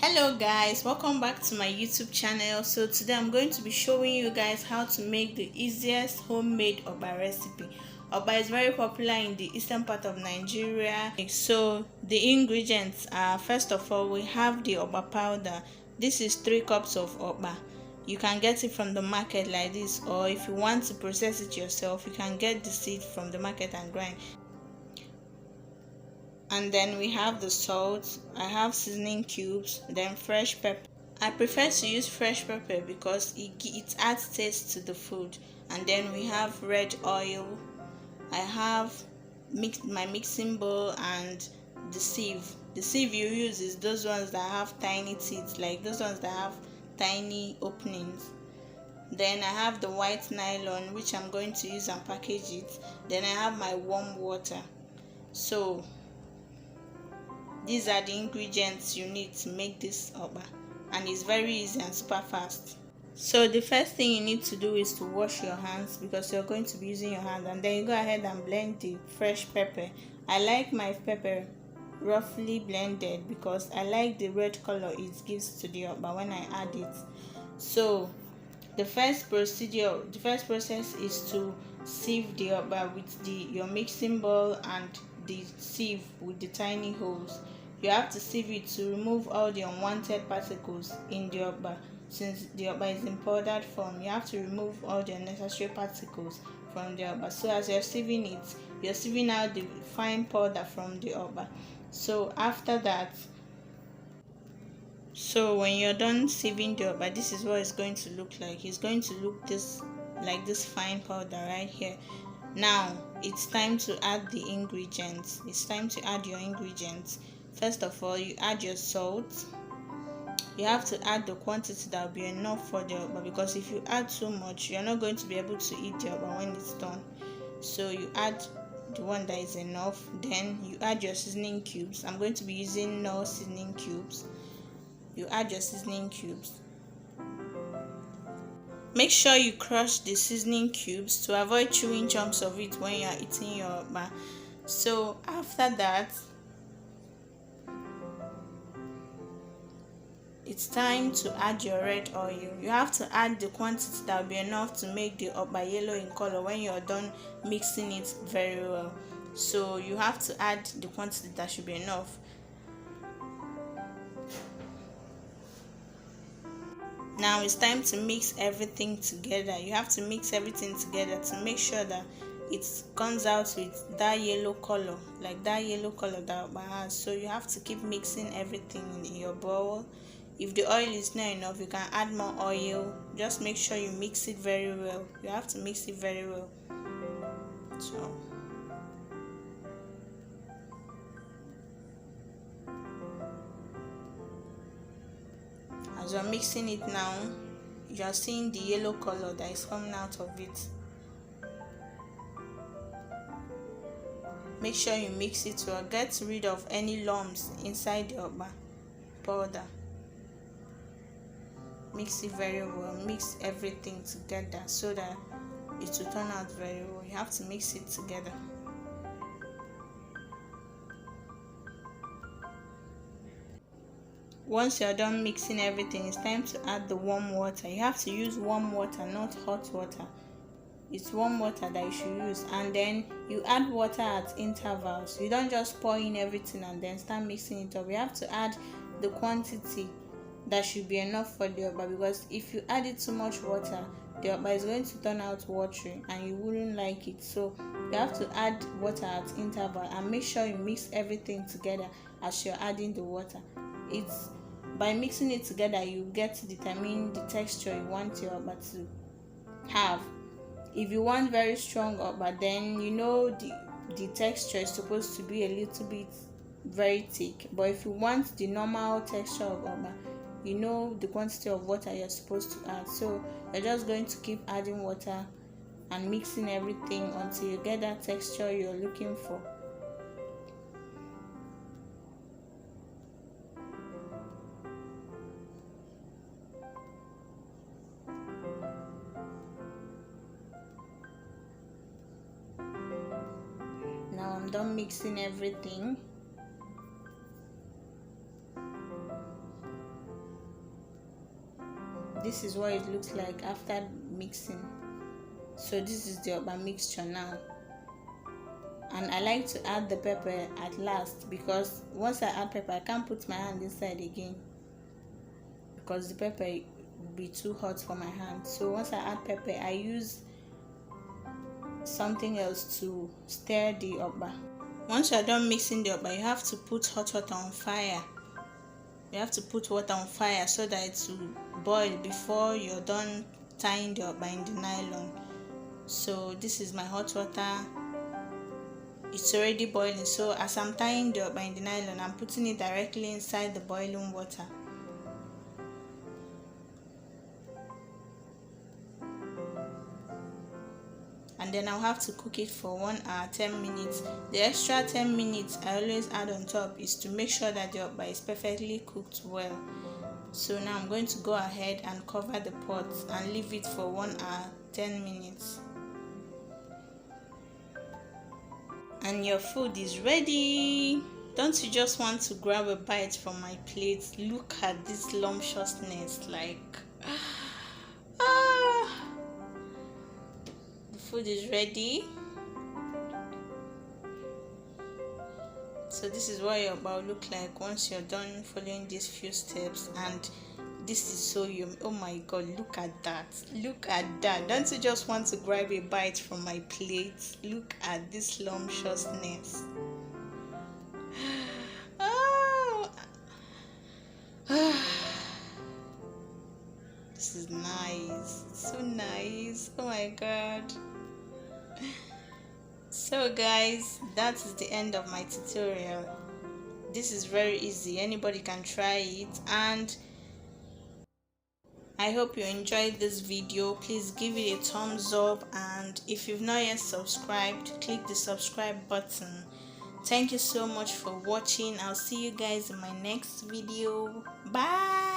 Hello guys, welcome back to my YouTube channel. So today I'm going to be showing you guys how to make the easiest homemade Okpa recipe. Okpa is very popular in the eastern part of Nigeria. So the ingredients are, first of all, we have the Okpa powder. This is 3 cups of Okpa. You can get it from the market like this, or if you want to process it yourself, you can get the seed from the market and grind. And then we have the salt. I have seasoning cubes, then fresh pepper. I prefer to use fresh pepper because it adds taste to the food. And then we have red oil. I have my mixing bowl and the sieve. The sieve you use is those ones that have tiny teeth, like those ones that have tiny openings. Then I have the white nylon, which I'm going to use and package it. Then I have my warm water. So these are the ingredients you need to make this Okpa, and it's very easy and super fast. So the first thing you need to do is to wash your hands because you're going to be using your hand, and then you go ahead and blend the fresh pepper. I like my pepper roughly blended because I like the red color it gives to the Okpa when I add it. So the first process is to sieve the Okpa with your mixing bowl and the sieve with the tiny holes. You have to sieve it to remove all the unwanted particles in the Okpa. Since the Okpa is in powdered form, you have to remove all the unnecessary particles from the Okpa. So as you're sieving it, you're sieving out the fine powder from the Okpa. So after that, when you're done sieving the Okpa, this is what it's going to look like. It's going to look like this fine powder right here. Now it's time to add the ingredients. It's time to add your ingredients. First of all, you add your salt. You have to add the quantity that will be enough for the Okpa, because if you add too much, you're not going to be able to eat the Okpa when it's done. So you add the one that is enough. Then you add your seasoning cubes. I'm going to be using no seasoning cubes. You add your seasoning cubes. Make sure you crush the seasoning cubes to avoid chewing chunks of it when you are eating your Okpa. So after that, it's time to add your red oil. You have to add the quantity that will be enough to make the Okpa yellow in color when you're done mixing it very well. So you have to add the quantity that should be enough. Now it's time to mix everything together. You have to mix everything together to make sure that it comes out with that yellow color, like that yellow color that Okpa has. So you have to keep mixing everything in your bowl. If the oil is not enough, you can add more oil. Just make sure you mix it very well. You have to mix it very well. So as you're mixing it now, you're seeing the yellow color that is coming out of it. Make sure you mix it well. Get rid of any lumps inside the Okpa powder. Mix it very well. Mix everything together so that it will turn out very well. You have to mix it together. Once you're done mixing everything, it's time to add the warm water. You have to use warm water, not hot water. It's warm water that you should use. And then you add water at intervals. You don't just pour in everything and then start mixing it up. You have to add the quantity that should be enough for the Okpa, because if you add it too much water, the Okpa is going to turn out watery and you wouldn't like it. So you have to add water at interval and make sure you mix everything together as you're adding the water. It's by mixing it together you get to determine the texture you want your Okpa to have. If you want very strong Okpa, then you know the texture is supposed to be a little bit very thick. But if you want the normal texture of Okpa, you know the quantity of water you're supposed to add. So you're just going to keep adding water and mixing everything until you get that texture you're looking for. Now I'm done mixing everything. This is what it looks like after mixing. So this is the Okpa mixture now. And I like to add the pepper at last, because once I add pepper I can't put my hand inside again, because the pepper will be too hot for my hand. So once I add pepper, I use something else to stir the Okpa. Once you're done mixing the Okpa, you have to put hot water on fire. You have to put water on fire so that it will boil before you're done tying the Okpa in the nylon. So this is my hot water. It's already boiling. So as I'm tying the Okpa in the nylon, I'm putting it directly inside the boiling water. And then I'll have to cook it for 1 hour 10 minutes. The extra 10 minutes I always add on top is to make sure that the Okpa is perfectly cooked well. So now I'm going to go ahead and cover the pot and leave it for 1 hour 10 minutes. And your food is ready. Don't you just want to grab a bite from my plate? Look at this lumptuousness, like the food is ready. So this is what your Okpa will look like once you're done following these few steps. And this is so yummy. Oh my god, look at that. Look at that. Don't you just want to grab a bite from my plate? Look at this lumptuousness. Oh. This is nice. So nice. Oh my god. So guys, that is the end of my tutorial. This is very easy. Anybody can try it, and I hope you enjoyed this video. Please give it a thumbs up, and if you've not yet subscribed, click the subscribe button. Thank you so much for watching. I'll see you guys in my next video. Bye.